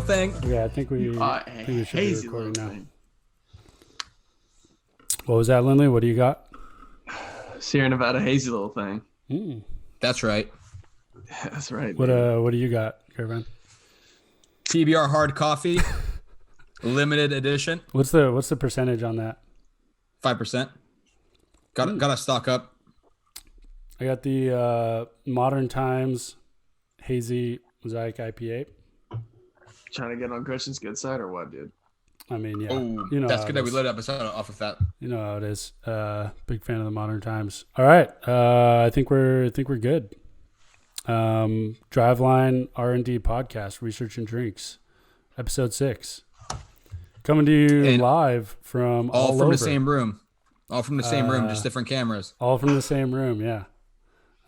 little thing. Yeah, I think we should be recording now. Thing. What was that, Lindley? What do you got? Sierra Nevada hazy little thing. That's right. Yeah, that's right. What do you got, Caravan? PBR hard coffee, limited edition. What's the percentage on that? 5%. Got to stock up. I got the Modern Times Hazy Mosaic IPA. Trying to get on Christian's good side or what, dude? I mean, yeah. Oh, you know that's good that we lit up off of that. You know how it is. Big fan of the Modern Times. All right. I think we're good. Driveline R&D podcast, Research and Drinks, episode 6. Coming to you And live from all from over. the same room. All from the same room, just different cameras. All from the same room, yeah.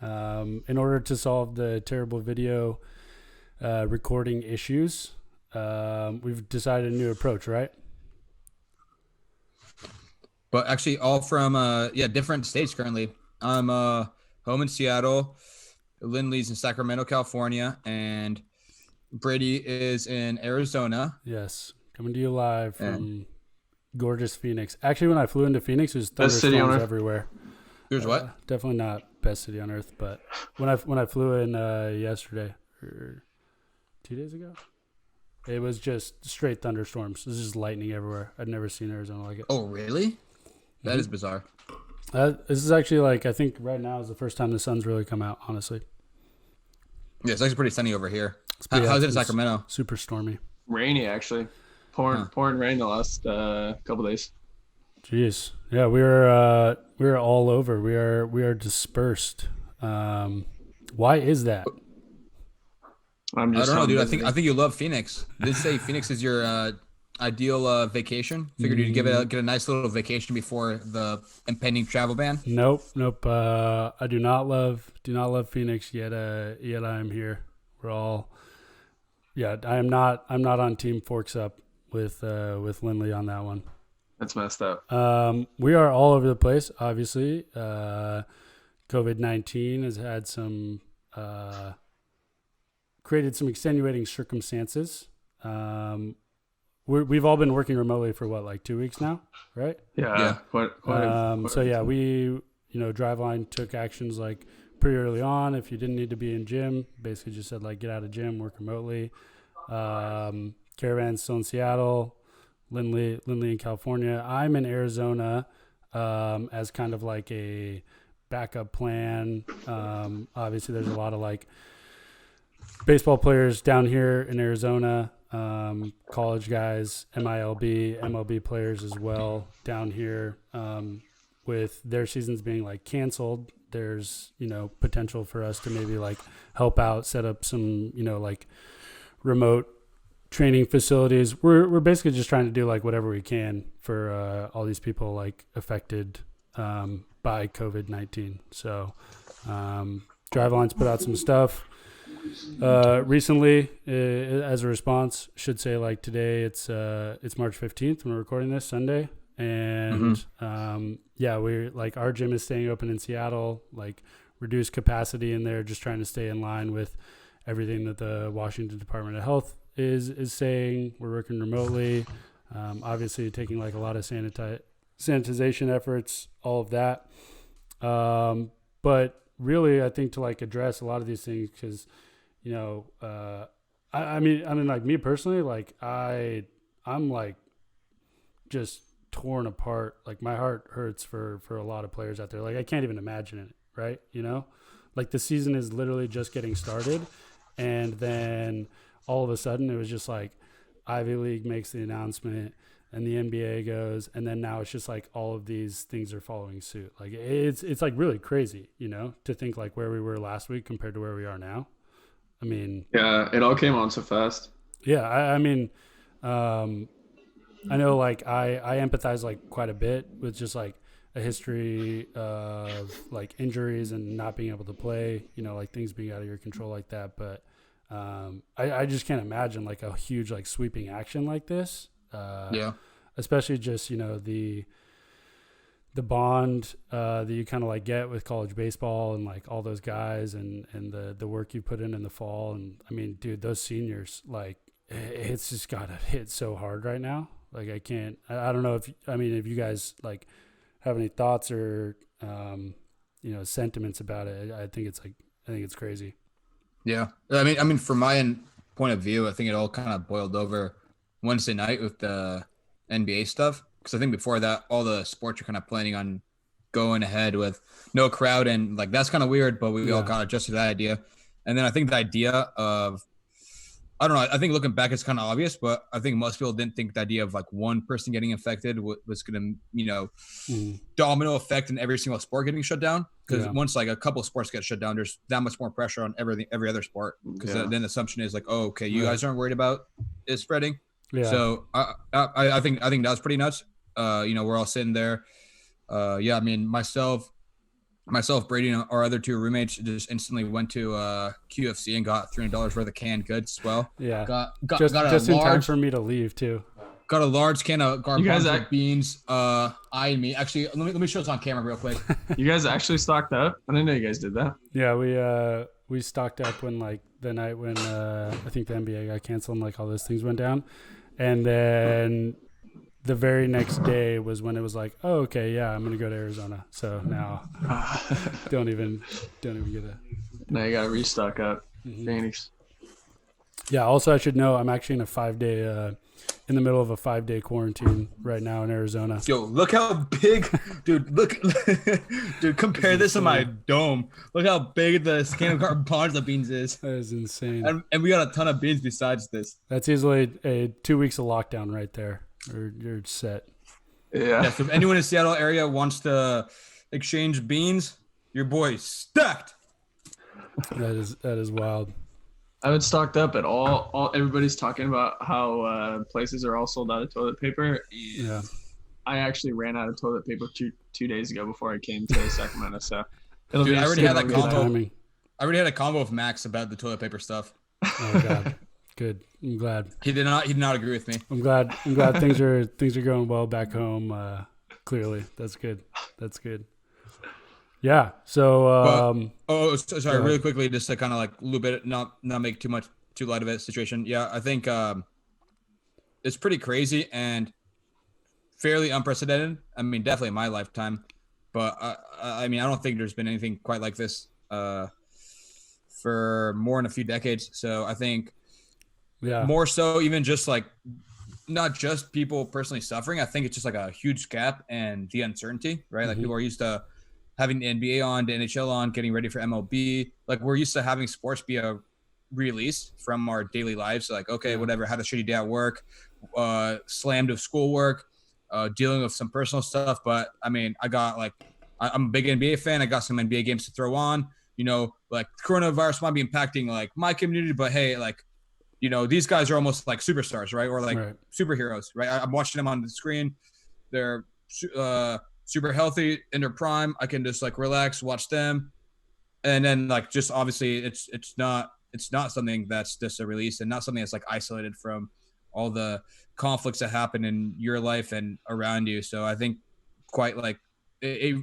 In order to solve the terrible video recording issues, we've decided a new approach, right? But actually, all from different states currently. I'm home in Seattle. Lindley's in Sacramento, California, and Brady is in Arizona. Yes, coming to you live from gorgeous Phoenix. Actually, when I flew into Phoenix, there's Best city on thunderstorms earth. everywhere. There's what? Definitely not best city on earth, but when I flew in yesterday or 2 days ago, it was just straight thunderstorms. It was just lightning everywhere. I'd never seen Arizona like it. Oh, really? That is bizarre. This is actually I think right now is the first time the sun's really come out, honestly. Yeah, it's actually pretty sunny over here. pretty How's it in it's Sacramento? Super stormy. Rainy, actually. Pouring rain the last couple days. Jeez. Yeah, we're all over. We are dispersed. Why is that? I don't know, dude. I think you love Phoenix. Did it say Phoenix is your ideal vacation? Figured you'd get a nice little vacation before the impending travel ban. Nope. I do not love Phoenix yet. Yet I am here. We're all. Yeah, I'm not on Team Forks Up with Lindley on that one. That's messed up. We are all over the place. Obviously, COVID-19 has had some created some extenuating circumstances. We've all been working remotely for what, 2 weeks now, right? Yeah. Quite so yeah, we Driveline took actions pretty early on. If you didn't need to be in gym, basically just said get out of gym, work remotely. Caravan's still in Seattle, Lindley in California. I'm in Arizona as kind of a backup plan. Obviously, there's a lot of baseball players down here in Arizona, college guys, MLB players as well down here. With their seasons being canceled, there's potential for us to maybe help out, set up some remote training facilities. We're basically just trying to do whatever we can for all these people affected by COVID-19. So Driveline's put out some stuff recently as a response. Should say today it's March 15th when we're recording this, Sunday, and we're our gym is staying open in Seattle, reduced capacity in there, just trying to stay in line with everything that the Washington Department of Health is saying. We're working remotely, obviously taking a lot of sanitization efforts, all of that, but really I think to address a lot of these things, because I mean me personally, I'm just torn apart. My heart hurts for a lot of players out there. I can't even imagine it, right? The season is literally just getting started, and then all of a sudden it was just Ivy League makes the announcement and the NBA goes, and then now it's just all of these things are following suit. It's really crazy, to think where we were last week compared to where we are now. I mean, yeah, it all came on so fast. Yeah, I mean, I know I empathize quite a bit with just a history of injuries and not being able to play, things being out of your control like that. But I just can't imagine a huge sweeping action like this. Especially just the bond that you kind of get with college baseball and all those guys and the work you put in the fall. And I mean, dude, those seniors it's just got to hit so hard right now. Like I can't, I don't know if you guys like have any thoughts or, sentiments about it. I think it's crazy. Yeah. I mean, from my point of view, I think it all kind of boiled over Wednesday night with the NBA stuff. Because I think before that, all the sports are kind of planning on going ahead with no crowd. And like, that's kind of weird, but we all got adjusted to that idea. And then I think the idea of, I don't know, I think looking back, it's kind of obvious, but I think most people didn't think the idea of like one person getting infected was going to, domino effect in every single sport getting shut down. Because once like a couple of sports get shut down, there's that much more pressure on every other sport. Because then the assumption is like, oh, okay, you guys aren't worried about it spreading. Yeah. So I think that was pretty nuts. We're all sitting there. I mean, myself, Brady, and our other two roommates just instantly went to QFC and got $300 worth of canned goods as well. Yeah, got just in time for me to leave too. Got a large can of garbanzo beans. Eyeing me. Actually, let me show this on camera real quick. You guys actually stocked up? I didn't know you guys did that. Yeah, we stocked up when like the night when I think the NBA got canceled and like all those things went down, and then the very next day was when it was like, oh, okay, yeah, I'm gonna go to Arizona. So now, don't even get a. Now you gotta restock up, Phoenix. Yeah. Also, I should know I'm actually in a 5-day, in the middle of a 5-day quarantine right now in Arizona. Yo, look how big, dude. Dude, compare this to my dome. Look how big the can of garbanzo beans is. That is insane. And we got a ton of beans besides this. That's easily a 2 weeks of lockdown right there. Or you're set. Yeah. So if anyone in the Seattle area wants to exchange beans, your boy's stacked. That is wild. I haven't stocked up at all. Everybody's talking about how places are all sold out of toilet paper. Yeah. I actually ran out of toilet paper two days ago before I came to Sacramento. So it'll Dude, be. I already had that combo. I already had a combo with Max about the toilet paper stuff. Oh God. Good. I'm glad. He did not agree with me. I'm glad things are going well back home. Clearly, that's good. Yeah. So. Sorry. Really quickly, just to kind of like loop it, not make too light of it situation. Yeah, I think it's pretty crazy and fairly unprecedented. I mean, definitely in my lifetime, but I mean, I don't think there's been anything quite like this for more than a few decades. So I think. Yeah. More so even just like not just people personally suffering. I think it's just like a huge gap and the uncertainty, right? Like people are used to having the NBA on, the NHL on, getting ready for MLB. Like we're used to having sports be a release from our daily lives. So like, okay, whatever, had a shitty day at work, slammed with schoolwork, dealing with some personal stuff. But I mean, I'm a big NBA fan. I got some NBA games to throw on, like coronavirus might be impacting like my community, but hey, like, these guys are almost like superstars, right? Or like superheroes, right? I'm watching them on the screen. They're super healthy in their prime. I can just like relax, watch them. And then like, just obviously it's not something that's just a release and not something that's like isolated from all the conflicts that happen in your life and around you. So I think quite like a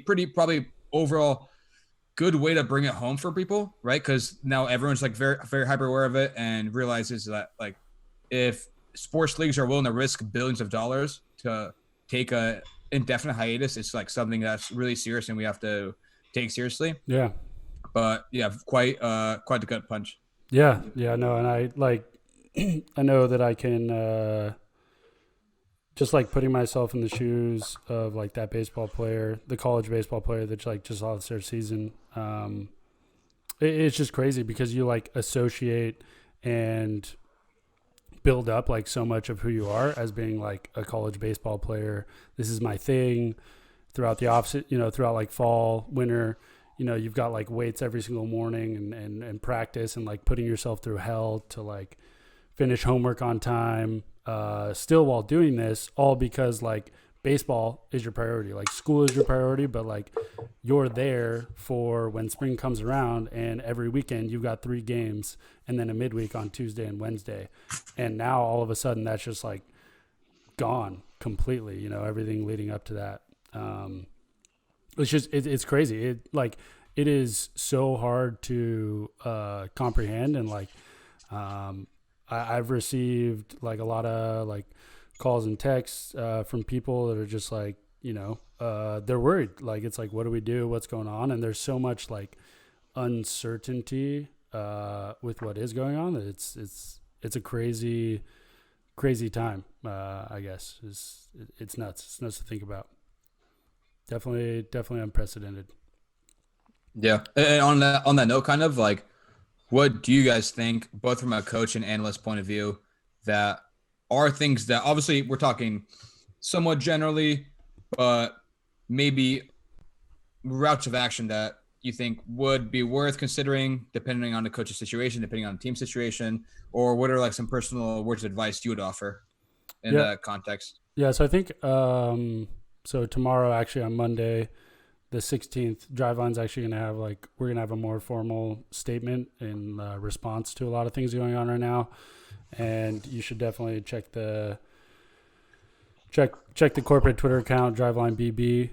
pretty probably overall good way to bring it home for people, right? Because now everyone's like very, very hyper aware of it and realizes that like if sports leagues are willing to risk billions of dollars to take a indefinite hiatus, it's like something that's really serious and we have to take seriously. Yeah. But yeah, quite the gut punch. Yeah. No, and I like I know that I can just like putting myself in the shoes of like that baseball player, the college baseball player that like just lost their season. It's just crazy because you like associate and build up like so much of who you are as being like a college baseball player. This is my thing throughout the offseason, throughout like fall, winter, you've got like weights every single morning and practice and like putting yourself through hell to like finish homework on time. Still while doing this, all because like baseball is your priority, like school is your priority, but like you're there for when spring comes around and every weekend you've got 3 games and then a midweek on Tuesday and Wednesday. And now all of a sudden that's just like gone completely, everything leading up to that. It's just, it's crazy. It is so hard to comprehend and like, I've received like a lot of like calls and texts from people that are just like, they're worried. Like, it's like, what do we do? What's going on? And there's so much like uncertainty with what is going on that it's a crazy time. I guess it's nuts. It's nuts to think about. Definitely unprecedented. Yeah. And on that note, kind of like, what do you guys think, both from a coach and analyst point of view, that are things that obviously we're talking somewhat generally, but maybe routes of action that you think would be worth considering depending on the coach's situation, depending on the team situation, or what are like some personal words of advice you would offer in that context? Yeah. So I think, so tomorrow, actually on Monday, the 16th, Driveline's actually going to have we're going to have a more formal statement in response to a lot of things going on right now. And you should definitely check the corporate Twitter account, Driveline BB,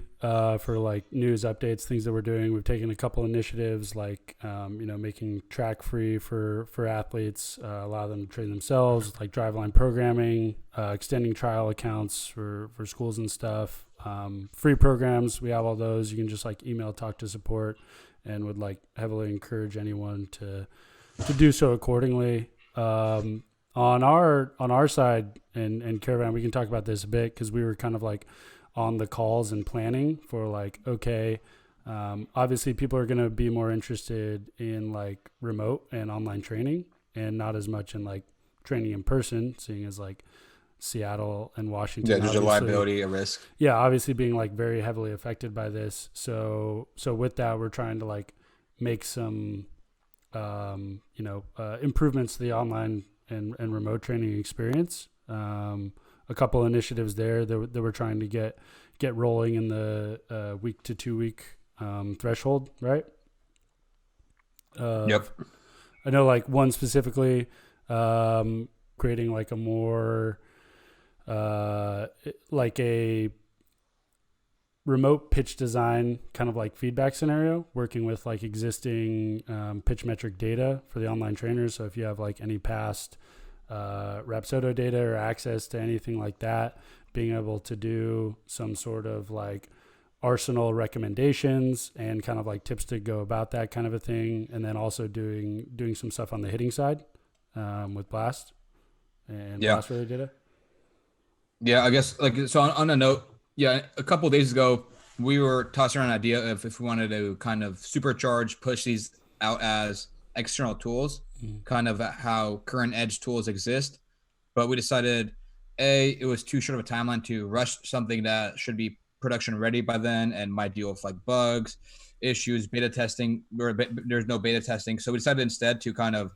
for like news updates, things that we're doing. We've taken a couple initiatives like, making track free for athletes, allow them to train themselves, like Driveline programming, extending trial accounts for schools and stuff. Free programs, we have all those. You can just like email talk to support, and would like heavily encourage anyone to do so accordingly. On our side and Caravan, we can talk about this a bit because we were kind of like on the calls and planning for like, okay, obviously people are going to be more interested in like remote and online training and not as much in like training in person, seeing as like Seattle and Washington. Yeah, there's a liability, a risk. Yeah, obviously being like very heavily affected by this. So with that, we're trying to like make some, improvements to the online and remote training experience. A couple initiatives there that we're trying to get rolling in the week to 2 week threshold, right? Yep. I know like one specifically, creating like a more like a remote pitch design kind of like feedback scenario, working with like existing pitch metric data for the online trainers. So if you have like any past Rapsodo data or access to anything like that, being able to do some sort of like arsenal recommendations and kind of like tips to go about that kind of a thing. And then also doing some stuff on the hitting side with Blast and Blast related data. Yeah, I guess like, so on a note, yeah, a couple of days ago, we were tossing around an idea of if we wanted to kind of supercharge, push these out as external tools, kind of how current edge tools exist. But we decided, it was too short of a timeline to rush something that should be production ready by then and might deal with like bugs, issues, beta testing, or there's no beta testing. So we decided instead to kind of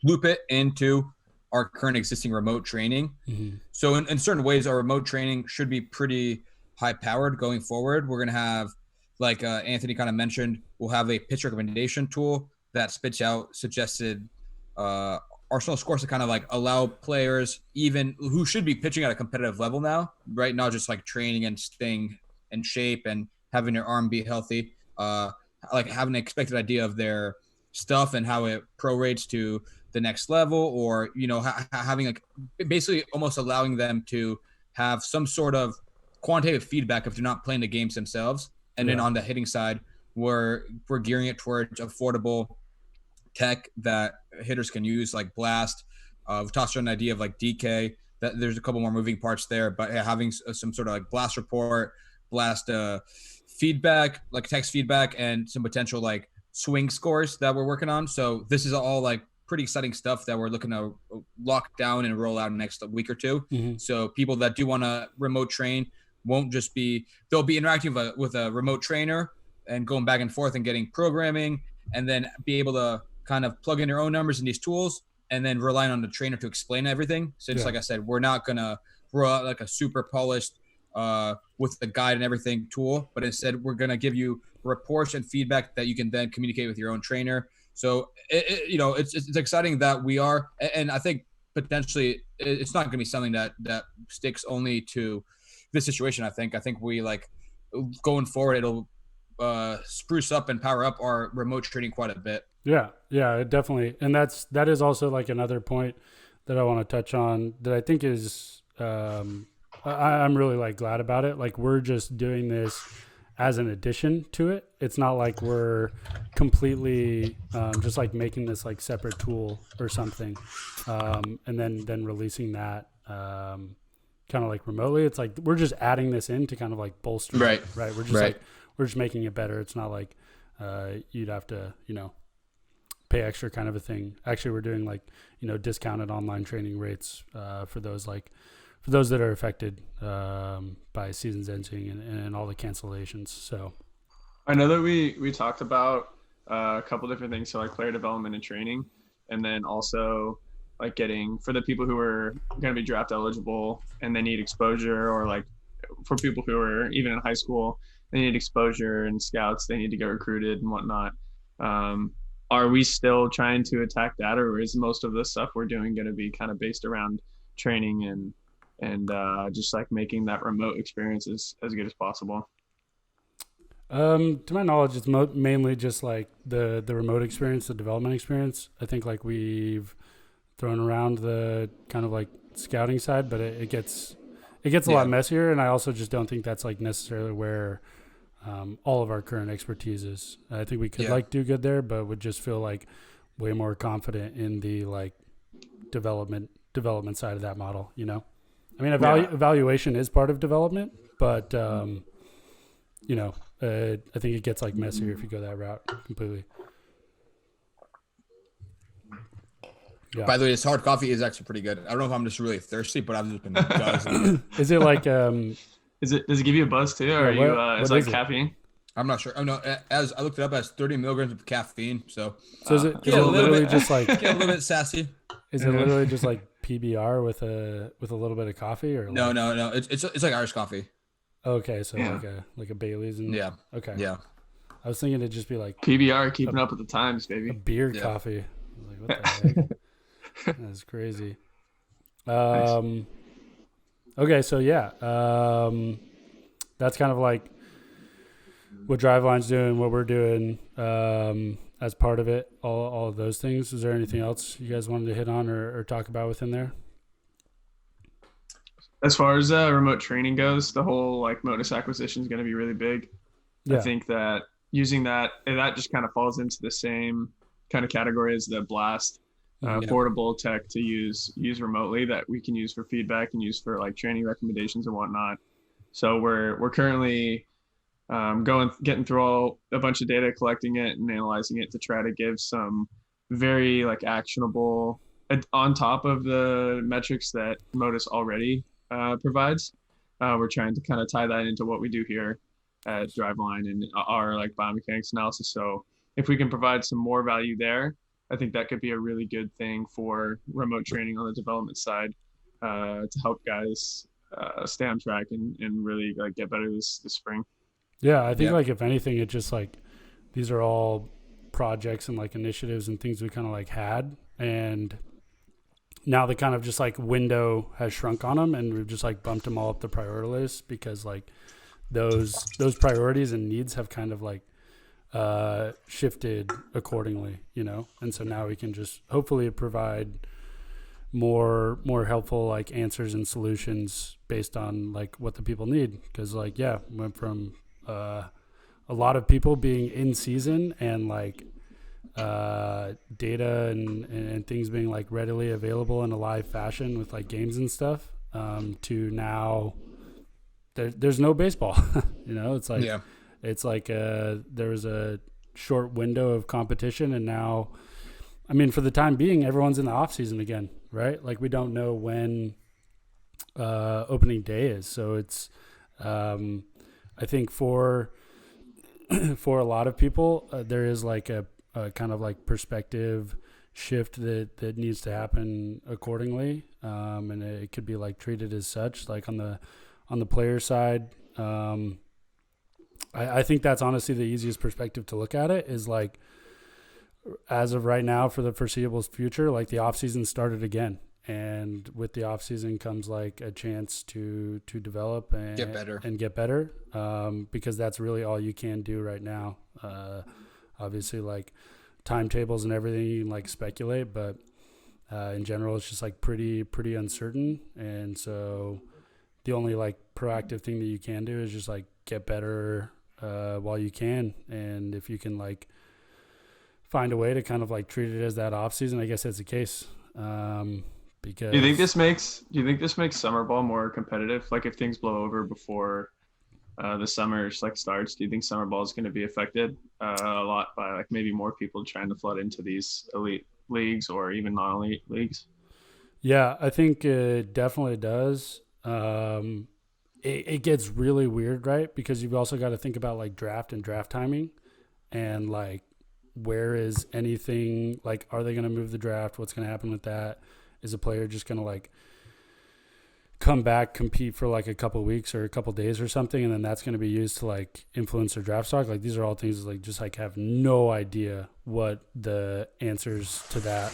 loop it into our current existing remote training. Mm-hmm. So in certain ways, our remote training should be pretty high powered going forward. We're going to have, like Anthony kind of mentioned, we'll have a pitch recommendation tool that spits out suggested arsenal scores to kind of like allow players even who should be pitching at a competitive level now, right? Not just like training and staying in shape and having their arm be healthy, like having an expected idea of their stuff and how it prorates to the next level, or having like basically almost allowing them to have some sort of quantitative feedback if they're not playing the games themselves. And then on the hitting side, we're gearing it towards affordable tech that hitters can use, like Blast. We've tossed around an idea of like DK. That there's a couple more moving parts there, but having some sort of like Blast report, Blast feedback, like text feedback, and some potential like swing scores that we're working on. So this is all like pretty exciting stuff that we're looking to lock down and roll out in the next week or two. Mm-hmm. So people that do want to remote train won't just be, they'll be interacting with a remote trainer and going back and forth and getting programming, and then be able to kind of plug in their own numbers in these tools and then relying on the trainer to explain everything. So just like I said, we're not going to roll out like a super polished with the guide and everything tool, but instead we're going to give you reports and feedback that you can then communicate with your own trainer. So it's exciting that we are, and I think potentially it's not going to be something that sticks only to this situation. I think we like going forward, it'll spruce up and power up our remote training quite a bit. Yeah, it definitely. And that is also like another point that I want to touch on that I think is, I'm really like glad about it. Like we're just doing this as an addition to it. It's not like we're completely just like making this like separate tool or something, and then releasing that kind of like remotely. It's like we're just adding this in to kind of like bolster it, right? We're just like we're just making it better. It's not like you'd have to pay extra kind of a thing. Actually, we're doing like discounted online training rates for those that are affected by seasons ending and all the cancellations. So I know that we talked about a couple different things, so like player development and training, and then also like getting for the people who are going to be draft eligible and they need exposure, or like for people who are even in high school, they need exposure and scouts, they need to get recruited and whatnot. Are we still trying to attack that, or is most of the stuff we're doing going to be kind of based around training and just like making that remote experience as good as possible? To my knowledge, it's mainly just like the remote experience, the development experience. I think like we've thrown around the kind of like scouting side, but it gets a lot messier. And I also just don't think that's like necessarily where all of our current expertise is. I think we could like do good there, but would just feel like way more confident in the like development side of that model. I mean, evaluation is part of development, but I think it gets like messier if you go that route completely. Yeah. By the way, this hard coffee is actually pretty good. I don't know if I'm just really thirsty, but I've just been guzzling. Is it like does it give you a buzz too, or is it like caffeine? I'm not sure. Oh no, as I looked it up, as 30 milligrams of caffeine. So is it literally just like get a little bit sassy? Is it literally just like PBR with a little bit of coffee, or no? It's like Irish coffee. Okay, so like a Bailey's and okay. Yeah. I was thinking it'd just be like PBR, keeping up with the times, baby. A beer coffee. I was like, what the heck? That's crazy. Okay, so that's kind of like what Driveline's doing, what we're doing as part of it, all of those things. Is there anything else you guys wanted to hit on or talk about within there? As far as remote training goes, the whole like modus acquisition is going to be really big. Yeah. I think that using that just kind of falls into the same kind of category as the Blast. Portable tech to use remotely that we can use for feedback and use for like training recommendations and whatnot. So we're currently getting through a bunch of data, collecting it and analyzing it to try to give some very like actionable on top of the metrics that Modus already provides. We're trying to kind of tie that into what we do here at Driveline and our like biomechanics analysis. So if we can provide some more value there, I think that could be a really good thing for remote training on the development side to help guys stay on track and really like get better this spring. Yeah, I think like if anything, it just like these are all projects and like initiatives and things we kind of like had, and now the kind of just like window has shrunk on them, and we've just like bumped them all up the priority list because like those priorities and needs have kind of like shifted accordingly, and so now we can just hopefully provide more helpful like answers and solutions based on like what the people need, because like went from a lot of people being in season and like data and things being like readily available in a live fashion with like games and stuff to now there's no baseball. It's like it's like there was a short window of competition, and now, I mean, for the time being, everyone's in the off season again, right? Like we don't know when opening day is, so it's I think for a lot of people there is like a kind of like perspective shift that needs to happen accordingly, and it could be like treated as such, like on the player side. I think that's honestly the easiest perspective to look at it, is like as of right now for the foreseeable future, like the off season started again, and with the off season comes like a chance to develop and get better, because that's really all you can do right now. Obviously, like timetables and everything, you can like speculate, but in general, it's just like pretty uncertain. And so the only like proactive thing that you can do is just like get better while you can. And if you can like find a way to kind of like treat it as that off season, I guess that's the case. Because do you think this makes summer ball more competitive? Like if things blow over before the summer like starts, do you think summer ball is going to be affected a lot by like maybe more people trying to flood into these elite leagues or even non-elite leagues? Yeah, I think it definitely does. It gets really weird, right? Because you've also got to think about like draft and draft timing, and like where is anything, like are they going to move the draft? What's going to happen with that? Is a player just going to like come back, compete for like a couple weeks or a couple days or something, and then that's going to be used to like influence their draft stock? Like these are all things like just like have no idea what the answers to that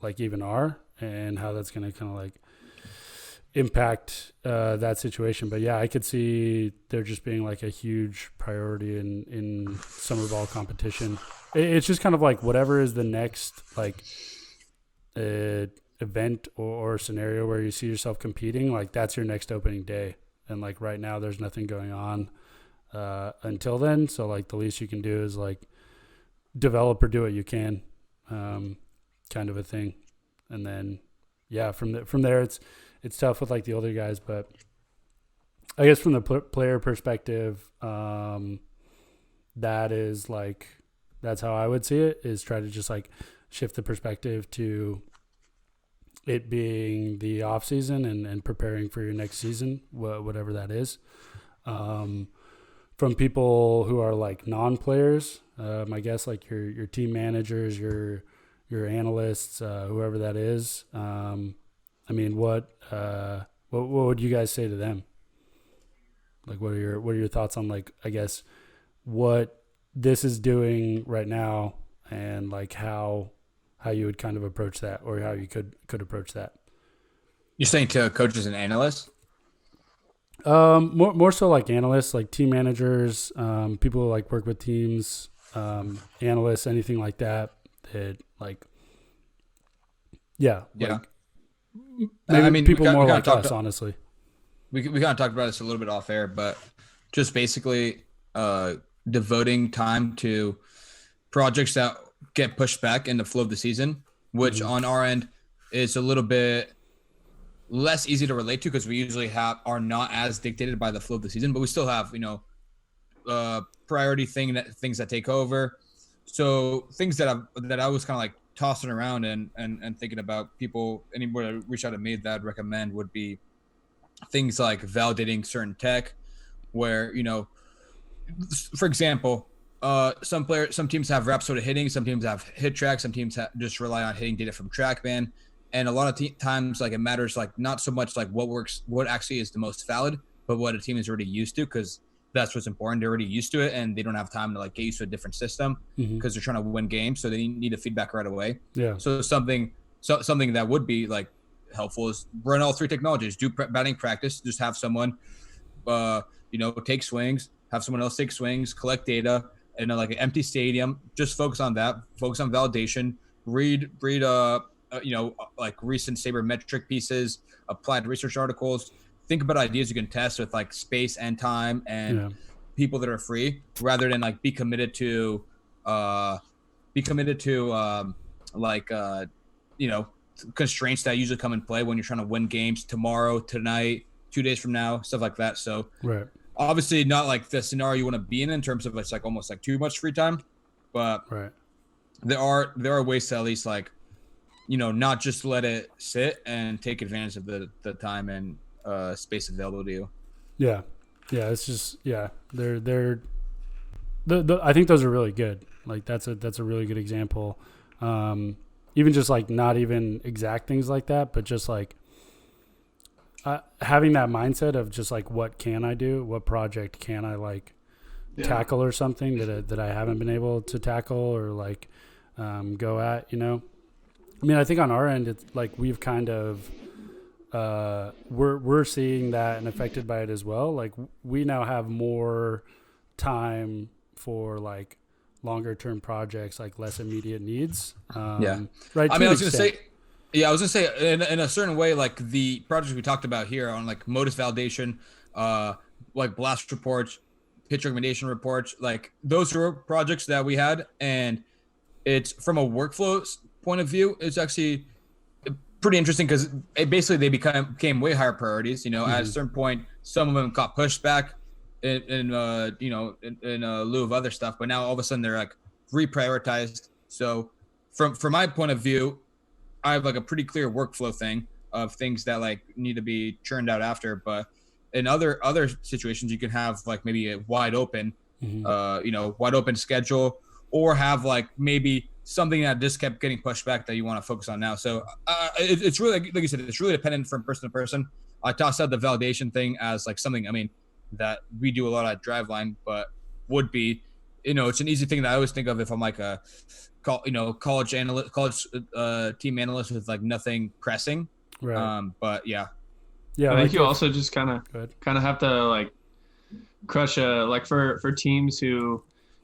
like even are, and how that's going to kind of like impact that situation. But yeah, I could see there just being like a huge priority in summer ball competition. It's just kind of like whatever is the next like event or scenario where you see yourself competing, like that's your next opening day. And like right now there's nothing going on until then, so like the least you can do is like develop or do what you can, kind of a thing. And then yeah, from there it's tough with like the older guys. But I guess from the player perspective, that is like, that's how I would see it, is try to just like shift the perspective to it being the off season and preparing for your next season, whatever that is. From people who are like non-players, I guess like your team managers, your analysts, whoever that is. I mean, what would you guys say to them? Like, what are your thoughts on like, I guess, what this is doing right now, and like how you would kind of approach that, or how you could approach that? You're saying to coaches and analysts? More so like analysts, like team managers, people who like work with teams, analysts, anything like that. That like, yeah. Like, maybe I mean, people more like us, honestly. We kind of talked about this a little bit off air, but just basically devoting time to projects that get pushed back in the flow of the season, which on our end is a little bit less easy to relate to because we usually are not as dictated by the flow of the season, but we still have, priority things that take over. So things that I was kind of like tossing around and thinking about, people, anybody that reach out to me that I'd recommend would be things like validating certain tech where, for example, some teams have Rapsoda hitting, some teams have hit track, some teams just rely on hitting data from TrackMan. And a lot of times, like, it matters, like, not so much like what actually is the most valid, but what a team is already used to, because that's what's important. They're already used to it, and they don't have time to like get used to a different system because they're trying to win games, so they need the feedback right away. Yeah. So something that would be like helpful is run all three technologies. Do batting practice. Just have someone, take swings. Have someone else take swings. Collect data in like an empty stadium. Just focus on that. Focus on validation. Read like recent sabermetric pieces, applied research articles. Think about ideas you can test with like space and time and people that are free, rather than like be committed to constraints that usually come in play when you're trying to win games tomorrow, tonight, 2 days from now, stuff like that. So obviously not like the scenario you want to be in terms of it's like almost like too much free time, but there are ways to at least like, not just let it sit and take advantage of the time and space available to you. Yeah. It's just, they're I think those are really good. Like that's a really good example. Even just like not even exact things like that, but just like having that mindset of just like, what can I do? What project can I like tackle or something that I haven't been able to tackle or like go at, I mean, I think on our end, it's like we've kind of we're seeing that and affected by it as well. Like we now have more time for like longer term projects, like less immediate needs. Right. I mean, I was gonna say in a certain way, like the projects we talked about here on like modus validation, like blast reports, pitch recommendation reports, like those are projects that we had, and it's from a workflow point of view, it's actually pretty interesting because basically they became way higher priorities. You know, at a certain point, some of them got pushed back in lieu of other stuff, but now all of a sudden they're like reprioritized. So from my point of view, I have like a pretty clear workflow thing of things that like need to be churned out after. But in other situations, you can have like maybe a wide open, wide open schedule, or have like maybe something that just kept getting pushed back that you want to focus on now. So it's really, like you said, it's really dependent from person to person. I tossed out the validation thing as like something, I mean, that we do a lot at Driveline, but would be, it's an easy thing that I always think of if I'm like a college team analyst with like nothing pressing. Right. But yeah. I think you also just kind of have to like crush like for teams who,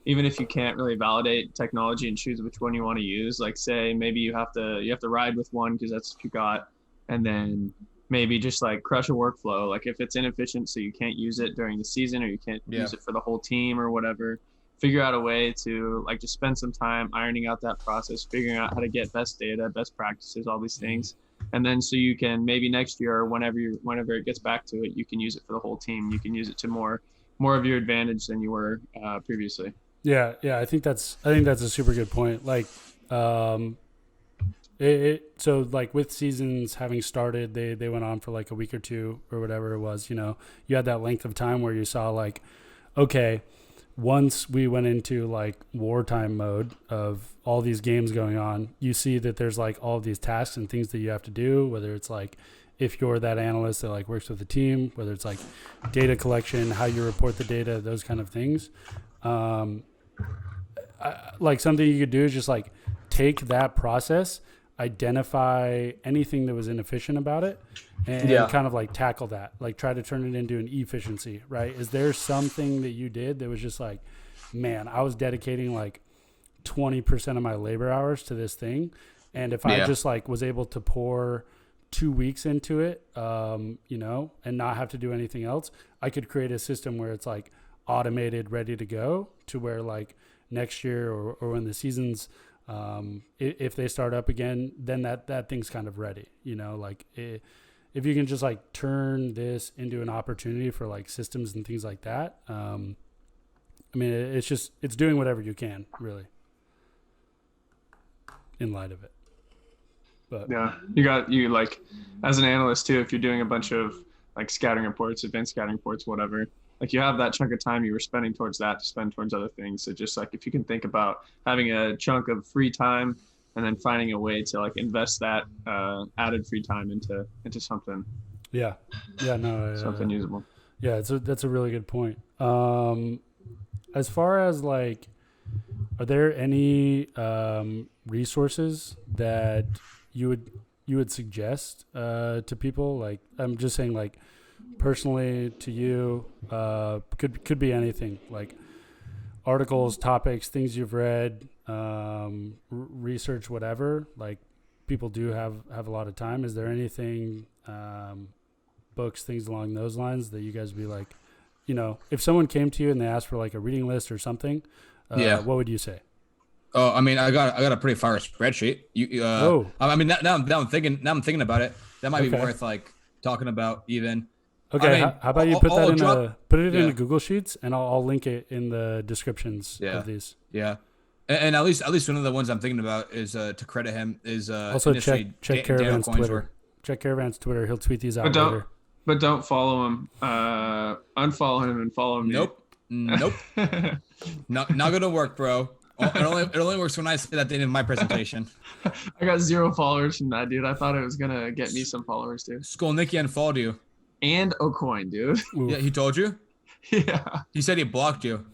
even if you can't really validate technology and choose which one you want to use, like say maybe you have to ride with one because that's what you got, and then maybe just like crush a workflow. Like if it's inefficient, so you can't use it during the season, or you can't use it for the whole team or whatever, figure out a way to like just spend some time ironing out that process, figuring out how to get best data, best practices, all these things. And then so you can maybe next year or whenever it gets back to it, you can use it for the whole team. You can use it to more of your advantage than you were previously. Yeah. I think that's a super good point. Like, so like with seasons having started, they went on for like a week or two or whatever it was. You had that length of time where you saw like, okay, once we went into like wartime mode of all these games going on, you see that there's like all of these tasks and things that you have to do, whether it's like if you're that analyst that like works with the team, whether it's like data collection, how you report the data, those kind of things. Like something you could do is just like take that process, identify anything that was inefficient about it, and kind of like tackle that, like try to turn it into an efficiency, right? Is there something that you did that was just like, man, I was dedicating like 20% of my labor hours to this thing, and if I just like was able to pour 2 weeks into it, and not have to do anything else, I could create a system where it's like automated, ready to go, to where like next year or when the seasons, if they start up again, then that thing's kind of ready, if you can just like turn this into an opportunity for like systems and things like that. I mean, it's doing whatever you can really in light of it. But yeah, you like as an analyst too, if you're doing a bunch of like scouting reports, advanced scouting reports, whatever, like you have that chunk of time you were spending towards that to spend towards other things. So just like if you can think about having a chunk of free time and then finding a way to like invest that added free time into something. Something usable. Yeah, that's a really good point. As far as like, are there any resources that you would suggest to people? Like, I'm just saying, like, personally to you, could be anything, like articles, topics, things you've read, research, whatever. Like, people do have a lot of time. Is there anything, books, things along those lines that you guys would be like, if someone came to you and they asked for like a reading list or something, what would you say? Oh, I mean, I got a pretty fire spreadsheet. I mean, now I'm thinking about it. That might be worth like talking about even. Okay, I mean, how about you put it in Google Sheets, and I'll link it in the descriptions of these. Yeah, and at least one of the ones I'm thinking about is to credit him is also check Caravan's Twitter. Check Caravan's Twitter. He'll tweet these out later. But don't follow him. Unfollow him and follow me. Nope. not gonna work, bro. It only works when I say that at the end of my presentation. I got 0 followers from that dude. I thought it was gonna get me some followers, dude. Skolnicki unfollowed you. And O'Coin, dude. Ooh. Yeah, he told you? Yeah. He said he blocked you.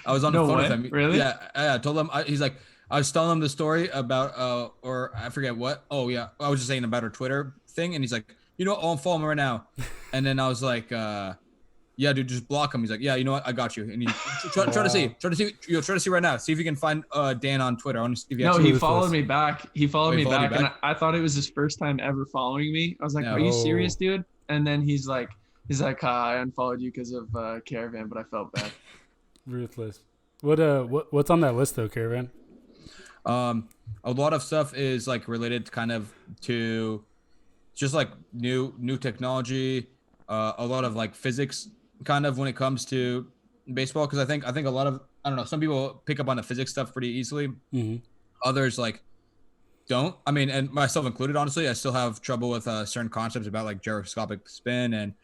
I was on the phone with him. Really? Yeah, I told him. He's like, I was telling him the story about or I forget what. Oh yeah, I was just saying about her Twitter thing, and he's like, you know what, I'll unfollow him right now. And then I was like, yeah, dude, just block him. He's like, yeah, you know what, I got you. And he try to see, try to see right now. See if you can find Dan on Twitter. I want to see if No, he followed me back. He followed me back, and I thought it was his first time ever following me. I was like, are you serious, dude? And then he's like, I unfollowed you because of Caravan, but I felt bad. Ruthless. What's on that list though, Caravan? A lot of stuff is like related kind of to just like new technology, a lot of like physics kind of when it comes to baseball, because I think a lot of, I don't know, some people pick up on the physics stuff pretty easily. Mm-hmm. Others like don't. I mean, and myself included, honestly, I still have trouble with certain concepts about like gyroscopic spin and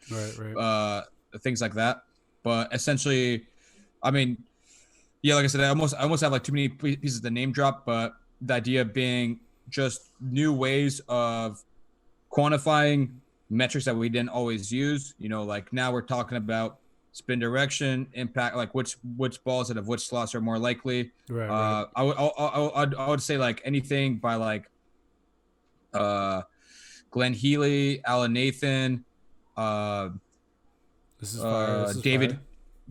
things like that. But essentially, I mean, yeah, like I said, I almost have like too many pieces to name drop, but the idea being just new ways of quantifying metrics that we didn't always use. You know, like now we're talking about spin direction, impact, like which balls out of which slots are more likely. Right. I would say like anything by like Glenn Healy, Alan Nathan, David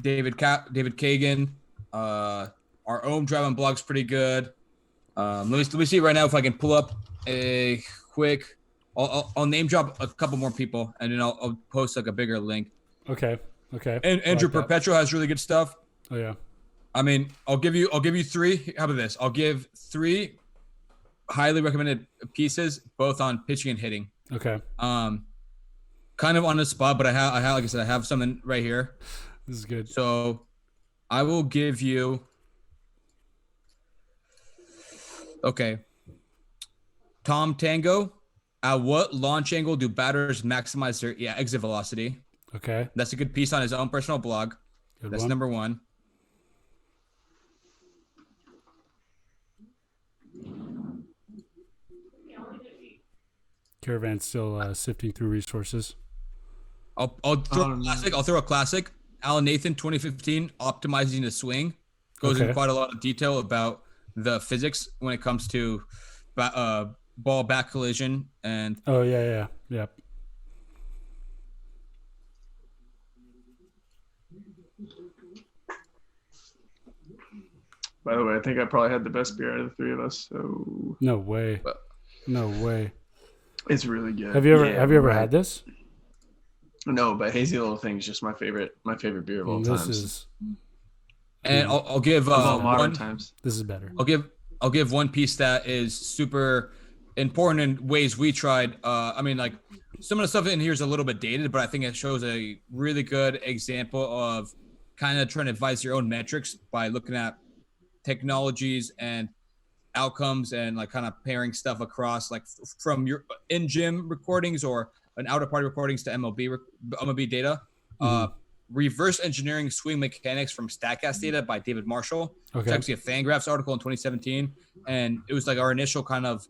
Kagan. Our own Driveline blog's pretty good. Let me see right now if I can pull up a quick. I'll name drop a couple more people, and then I'll post like a bigger link. Okay. And Andrew Perpetual has really good stuff. Oh yeah. I mean, I'll give you 3. How about this? I'll give 3 highly recommended pieces, both on pitching and hitting. Okay. Kind of on the spot, but I have like I said, I have something right here. This is good. So I will give you. Okay. Tom Tango. At what launch angle do batters maximize their exit velocity? Okay. That's a good piece on his own personal blog. That's number 1. Caravan's still sifting through resources. I'll throw a classic. I'll throw a classic. Alan Nathan, 2015, optimizing the swing. Goes into quite a lot of detail about the physics when it comes to ball back collision and. Oh yeah. By the way, I think I probably had the best beer out of the 3 of us. So no way. It's really good. Have you ever had this? No, but Hazy Little Thing is just my favorite beer of all time. And I'll give modern times. This is better. I'll give one piece that is super important in ways we tried. I mean, like some of the stuff in here is a little bit dated, but I think it shows a really good example of kind of trying to advise your own metrics by looking at technologies and outcomes and like kind of pairing stuff across like from your in-gym recordings or an out-of-party recordings to MLB data. Reverse engineering swing mechanics from Statcast data by David Marshall. Okay. It's actually a Fangraphs article in 2017. And it was like our initial kind of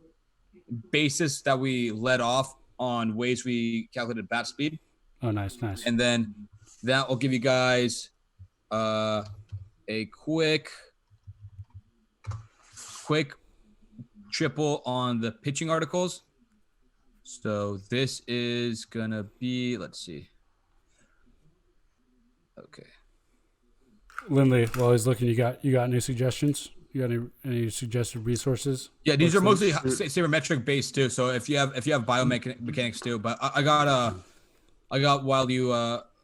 basis that we led off on ways we calculated bat speed. Oh, nice. And then that will give you guys a quick triple on the pitching articles. So this is gonna be, let's see. Okay. Lindley, while he's looking, you got any suggestions? You got any suggested resources? Yeah, these are mostly sabermetric based too. So if you have biomechanics too, but I got while you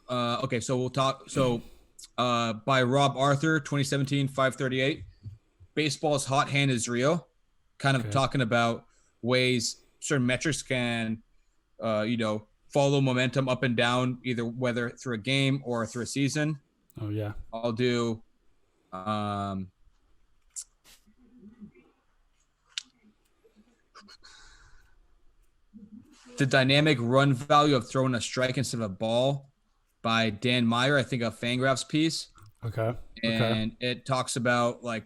okay, so we'll talk. So by Rob Arthur, 2017, 538. Baseball's hot hand is real. Kind of talking about ways certain metrics can, follow momentum up and down, either whether through a game or through a season. Oh yeah. I'll do the dynamic run value of throwing a strike instead of a ball by Dan Meyer, I think a Fangraphs piece. Okay. And it talks about like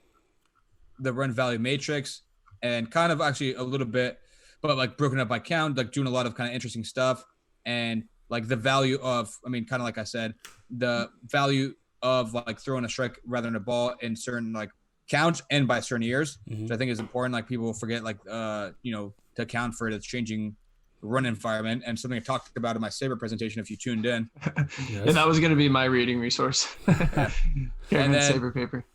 the run value matrix and kind of actually a little bit, but like broken up by count, like doing a lot of kind of interesting stuff. And like the value of, I mean, kind of like I said, the value of like throwing a strike rather than a ball in certain like counts and by certain years, which I think is important. Like people forget, like to account for the changing run environment, and something I talked about in my Sabre presentation if you tuned in. Yes. And that was going to be my reading resource. Caravan Sabre paper.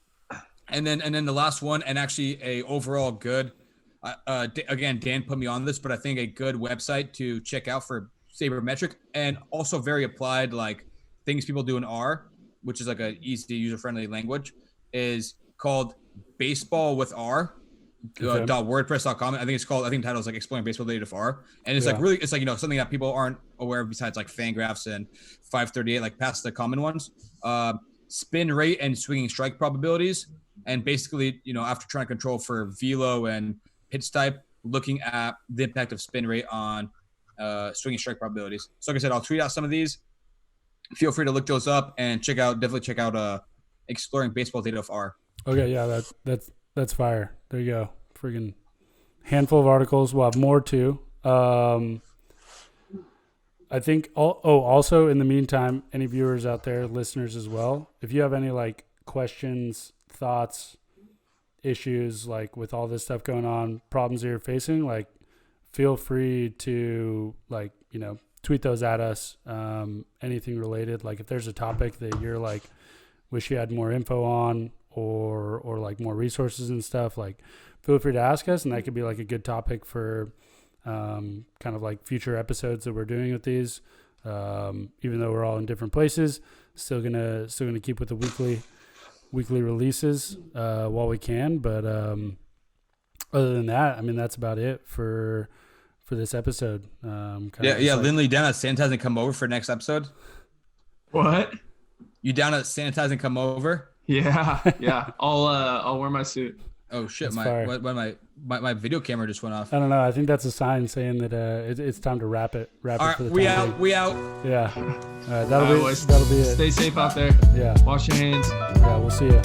And then the last one, and actually a overall good. Again, Dan put me on this, but I think a good website to check out for sabermetric and also very applied, like things people do in R, which is like a easy user-friendly language, is called Baseball with R. .wordpress.com. I think the title is like Exploring Baseball Data for R, and it's like really, it's like something that people aren't aware of besides like Fangraphs and 538, like past the common ones. Spin rate and swinging strike probabilities, and basically after trying to control for velo and pitch type, looking at the impact of spin rate on swinging strike probabilities. So like I said, I'll tweet out some of these. Feel free to look those up and definitely check out Exploring Baseball Data of R. Okay, yeah, that's fire. There you go. Friggin' handful of articles. We'll have more too. I think. Also in the meantime, any viewers out there, listeners as well, if you have any like questions, thoughts, issues, like with all this stuff going on, problems that you're facing, like feel free to tweet those at us. Anything related, like if there's a topic that you're like wish you had more info on, or like more resources and stuff, like feel free to ask us, and that could be like a good topic for kind of like future episodes that we're doing with these. Even though we're all in different places, still gonna keep with the weekly releases while we can. But other than that, I mean, that's about it for this episode. Lindley, down at sanitize come over for next episode. What? You down at sanitize and come over? Yeah. I'll wear my suit. Oh shit! My video camera just went off. I don't know. I think that's a sign saying that it's time to wrap it. All right, we out. Yeah. That'll be it. Stay safe out there. Yeah. Wash your hands. Yeah. We'll see you.